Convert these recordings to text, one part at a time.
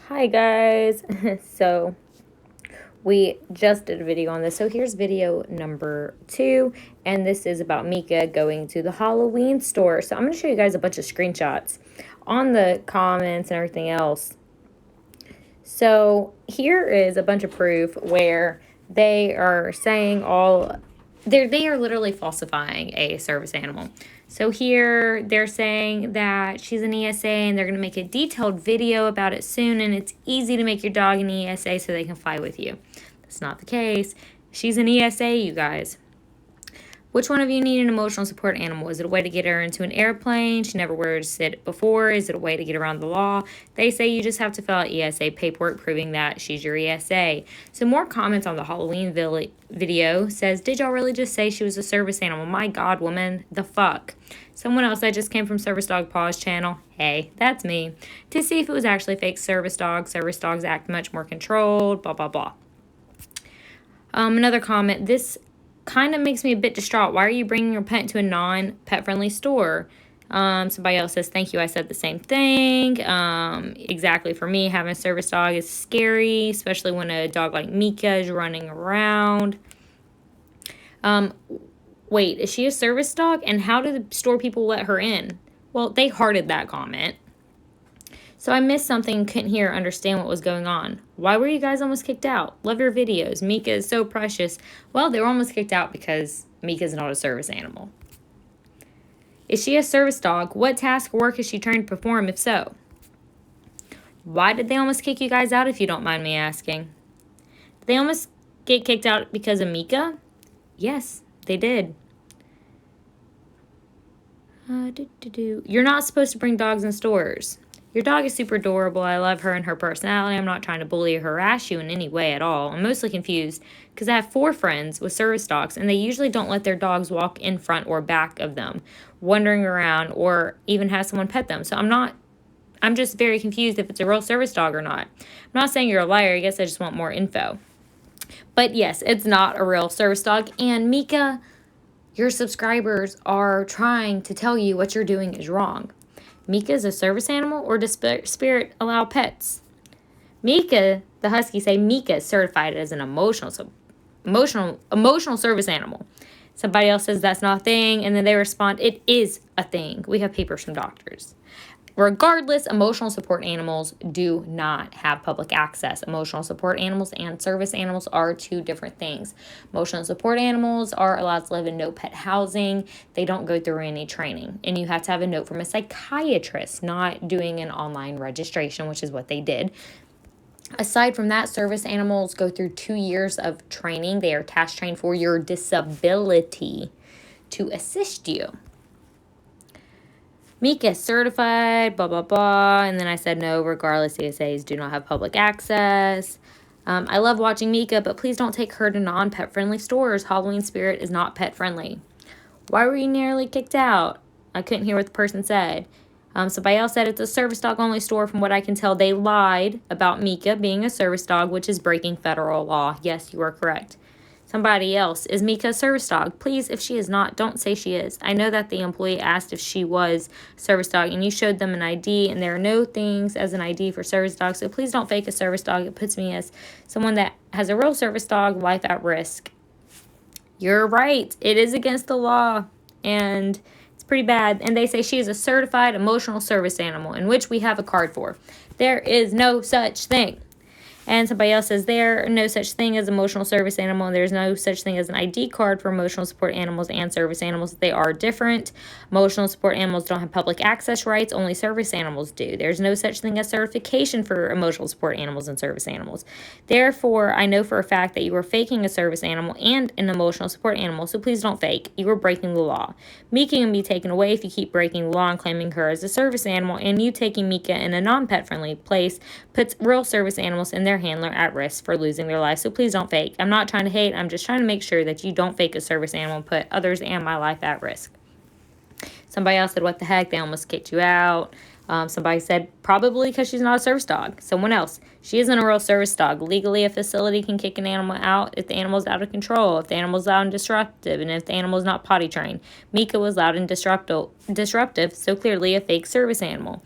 Hi guys. So we just did a video on this. So here's video number 2, and this is about Meeka going to the Halloween store. So I'm going to show you guys a bunch of screenshots on the comments and everything else. So here is a bunch of proof where they are saying they are literally falsifying a service animal. So here they're saying that she's an ESA and they're going to make a detailed video about it soon, and it's easy to make your dog an ESA so they can fly with you. That's not the case. She's an ESA, you guys. Which one of you need an emotional support animal? Is it a way to get her into an airplane? She never wears it before. Is it a way to get around the law? They say you just have to fill out ESA paperwork proving that she's your ESA. Some more comments on the Halloween video says, did y'all really just say she was a service animal? My God, woman, the fuck? Someone else that just came from Service Dog Paw's channel, hey, that's me, to see if it was actually fake service dogs. Service dogs act much more controlled, blah, blah, blah. Another comment, this kind of makes me a bit distraught. Why are you bringing your pet to a non-pet friendly store? Somebody else says, thank you, I said the same thing. Exactly, for me, having a service dog is scary, especially when a dog like Meeka is running around. Wait, is she a service dog? And how do the store people let her in? Well, they hearted that comment. So I missed something, couldn't hear or understand what was going on. Why were you guys almost kicked out? Love your videos. Meeka is so precious. Well, they were almost kicked out because Meeka is not a service animal. Is she a service dog? What task or work is she trained to perform, if so? Why did they almost kick you guys out, if you don't mind me asking? Did they almost get kicked out because of Meeka? Yes, they did. You're not supposed to bring dogs in stores. Your dog is super adorable. I love her and her personality. I'm not trying to bully or harass you in any way at all. I'm mostly confused because I have 4 friends with service dogs, and they usually don't let their dogs walk in front or back of them, wandering around, or even have someone pet them. So I'm just very confused if it's a real service dog or not. I'm not saying you're a liar. I guess I just want more info. But yes, it's not a real service dog. And Meeka, your subscribers are trying to tell you what you're doing is wrong. Meeka is a service animal, or does Spirit allow pets? Meeka, the Huskies say Meeka is certified as an emotional service animal. Somebody else says that's not a thing, and then they respond, it is a thing. We have papers from doctors. Regardless, emotional support animals do not have public access. Emotional support animals and service animals are 2 different things. Emotional support animals are allowed to live in no pet housing. They don't go through any training. And you have to have a note from a psychiatrist, not doing an online registration, which is what they did. Aside from that, service animals go through 2 years of training. They are task trained for your disability to assist you. Meeka is certified, blah, blah, blah. And then I said, no, regardless, ESAs do not have public access. I love watching Meeka, but please don't take her to non-pet friendly stores. Halloween Spirit is not pet friendly. Why were you nearly kicked out? I couldn't hear what the person said. Somebody else said it's a service dog only store. From what I can tell, they lied about Meeka being a service dog, which is breaking federal law. Yes, you are correct. Somebody else, is Meeka a service dog? Please, if she is not, don't say she is. I know that the employee asked if she was a service dog, and you showed them an ID, and there are no things as an ID for service dogs, so please don't fake a service dog. It puts me as someone that has a real service dog life at risk. You're right. It is against the law, and it's pretty bad. And they say she is a certified emotional service animal, in which we have a card for. There is no such thing. And somebody else says there are no such thing as emotional service animal, and there's no such thing as an ID card for emotional support animals and service animals. They are different. Emotional support animals don't have public access rights. Only service animals do. There's no such thing as certification for emotional support animals and service animals. Therefore, I know for a fact that you are faking a service animal and an emotional support animal, so please don't fake. You are breaking the law. Meeka can be taken away if you keep breaking the law and claiming her as a service animal, and you taking Meeka in a non-pet friendly place puts real service animals in their handler at risk for losing their life. So please don't fake. I'm not trying to hate. I'm just trying to make sure that you don't fake a service animal and put others and my life at risk. Somebody else said, what the heck? They almost kicked you out. Somebody said, probably because she's not a service dog. Someone else, she isn't a real service dog. Legally, a facility can kick an animal out if the animal's out of control, if the animal's loud and disruptive, and if the animal's not potty trained. Meeka was loud and disruptive, so clearly a fake service animal.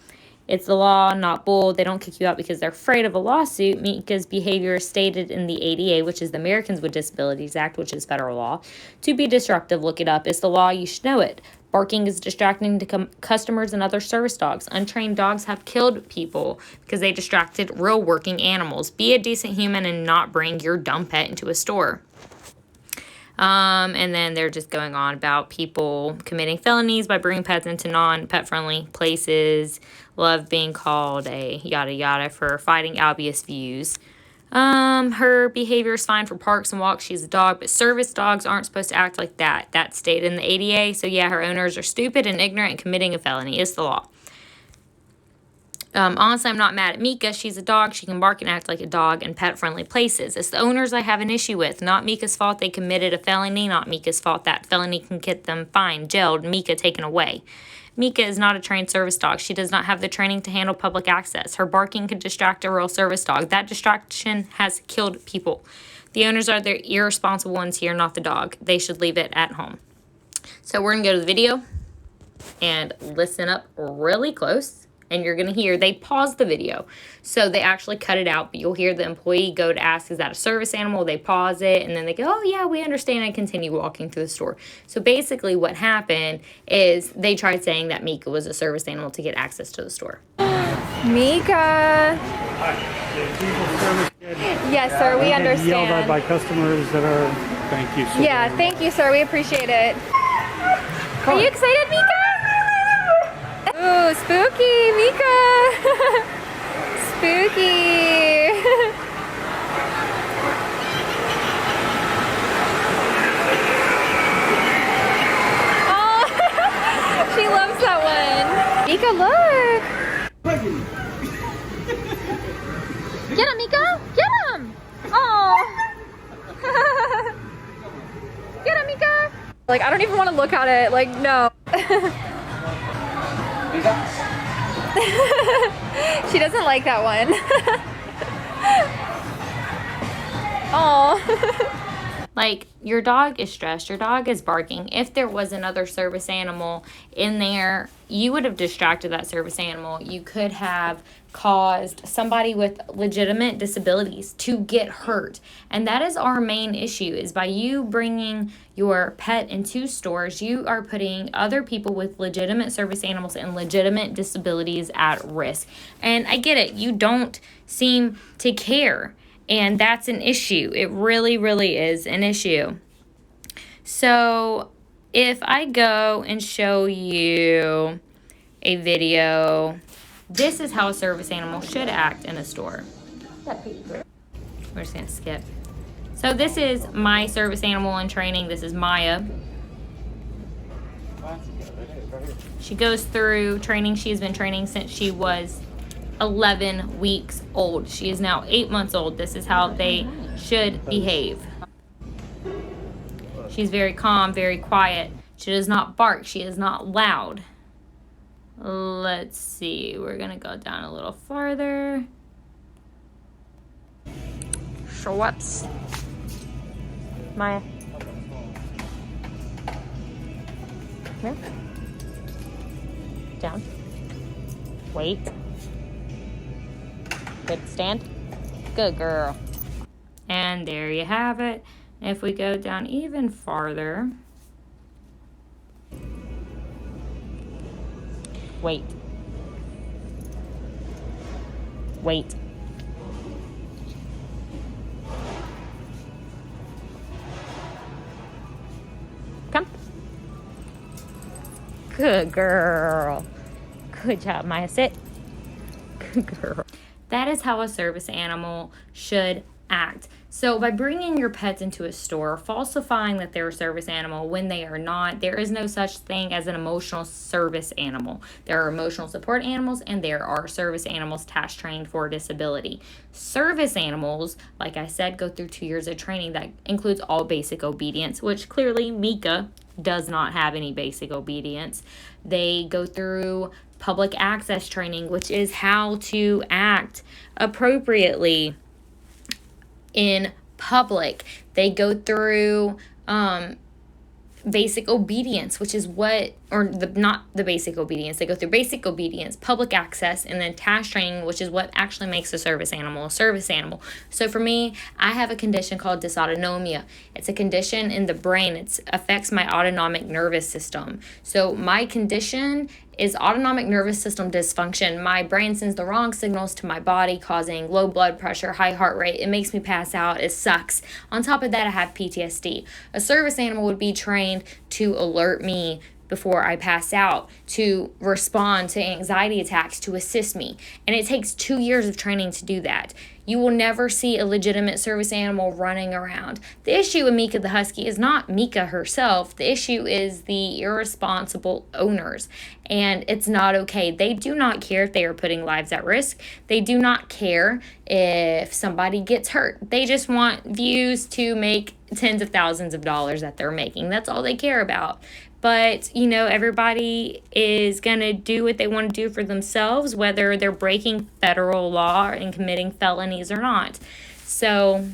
It's the law, not bull. They don't kick you out because they're afraid of a lawsuit. Meeka's behavior is stated in the ADA, which is the Americans with Disabilities Act, which is federal law, to be disruptive. Look it up. It's the law. You should know it. Barking is distracting to customers and other service dogs. Untrained dogs have killed people because they distracted real working animals. Be a decent human and not bring your dumb pet into a store. And then they're just going on about people committing felonies by bringing pets into non-pet friendly places. Love being called a yada yada for fighting obvious views. Her behavior is fine for parks and walks. She's a dog, but service dogs aren't supposed to act like that. That's stated in the ADA. So yeah, her owners are stupid and ignorant and committing a felony. It's the law. Honestly, I'm not mad at Meeka. She's a dog. She can bark and act like a dog in pet-friendly places. It's the owners I have an issue with. Not Meeka's fault they committed a felony. Not Meeka's fault that felony can get them fined, jailed, Meeka taken away. Meeka is not a trained service dog. She does not have the training to handle public access. Her barking could distract a real service dog. That distraction has killed people. The owners are the irresponsible ones here, not the dog. They should leave it at home. So we're going to go to the video and listen up really close. And you're going to hear, they paused the video. So they actually cut it out, but you'll hear the employee go to ask, is that a service animal? They pause it, and then they go, oh, yeah, we understand, and continue walking through the store. So basically what happened is they tried saying that Meeka was a service animal to get access to the store. Meeka. Yes, sir, we understand. Yelled at by customers that are, thank you, sir. Yeah, thank you, sir, we appreciate it. Are you excited, Meeka? Ooh, spooky, Meeka. Spooky. Oh, she loves that one. Meeka, look. Get him, Meeka. Get him. Oh. Get him, Meeka. Like, I don't even want to look at it. Like, no. She doesn't like that one. Oh. Like, your dog is stressed. Your dog is barking. If there was another service animal in there, you would have distracted that service animal. You could have caused somebody with legitimate disabilities to get hurt. And that is our main issue, is by you bringing your pet into stores, you are putting other people with legitimate service animals and legitimate disabilities at risk. And I get it. You don't seem to care. And that's an issue. It really, really is an issue. So if I go and show you a video, this is how a service animal should act in a store. We're just going to skip. So this is my service animal in training. This is Maya. She goes through training. She's been training since she was 11 weeks old. She is now 8 months old. This is how they should behave. She's very calm, very quiet. She does not bark. She is not loud. Let's see. We're going to go down a little farther. Schwartz. Maya. Come here. Down. Wait. Good stand. Good girl. And there you have it. If we go down even farther. Wait. Wait. Come. Good girl. Good job, Maya. Sit. Good girl. That is how a service animal should act. So by bringing your pets into a store, falsifying that they're a service animal when they are not, there is no such thing as an emotional service animal. There are emotional support animals and there are service animals task trained for disability. Service animals, like I said, go through 2 years of training that includes all basic obedience, which clearly Meeka does not have any basic obedience. They go through public access training, which is how to act appropriately in public. They go through basic obedience, which is what or not the basic obedience. They go through basic obedience, public access, and then task training, which is what actually makes a service animal a service animal. So for me, I have a condition called dysautonomia. It's a condition in the brain. It affects my autonomic nervous system. So my condition is autonomic nervous system dysfunction. My brain sends the wrong signals to my body, causing low blood pressure, high heart rate. It makes me pass out. It sucks. On top of that, I have PTSD. A service animal would be trained to alert me before I pass out, to respond to anxiety attacks, to assist me. And it takes 2 years of training to do that. You will never see a legitimate service animal running around. The issue with Meeka the Husky is not Meeka herself. The issue is the irresponsible owners. And it's not okay. They do not care if they are putting lives at risk. They do not care if somebody gets hurt. They just want views to make tens of thousands of dollars that they're making. That's all they care about. But, everybody is going to do what they want to do for themselves, whether they're breaking federal law and committing felonies or not. So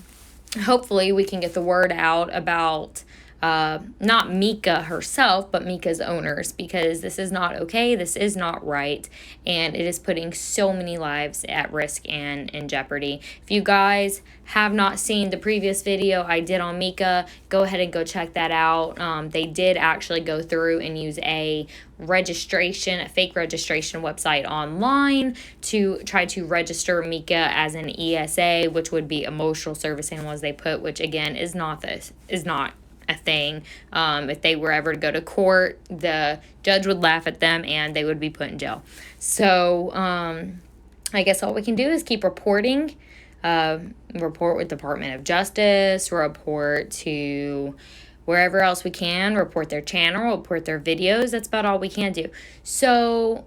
hopefully we can get the word out about not Meeka herself, but Meeka's owners, because this is not okay. This is not right. And it is putting so many lives at risk and in jeopardy. If you guys have not seen the previous video I did on Meeka, go ahead and go check that out. They did actually go through and use a fake registration website online to try to register Meeka as an ESA, which would be emotional service animal, as they put, which again is not a thing. If they were ever to go to court, the judge would laugh at them and they would be put in jail. So I guess all we can do is keep reporting. Report with Department of Justice, report to wherever else we can, report their channel, report their videos. That's about all we can do. So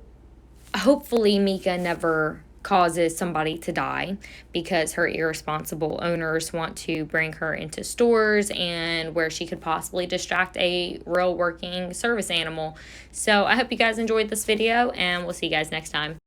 hopefully Meeka never causes somebody to die because her irresponsible owners want to bring her into stores and where she could possibly distract a real working service animal. So I hope you guys enjoyed this video, and we'll see you guys next time.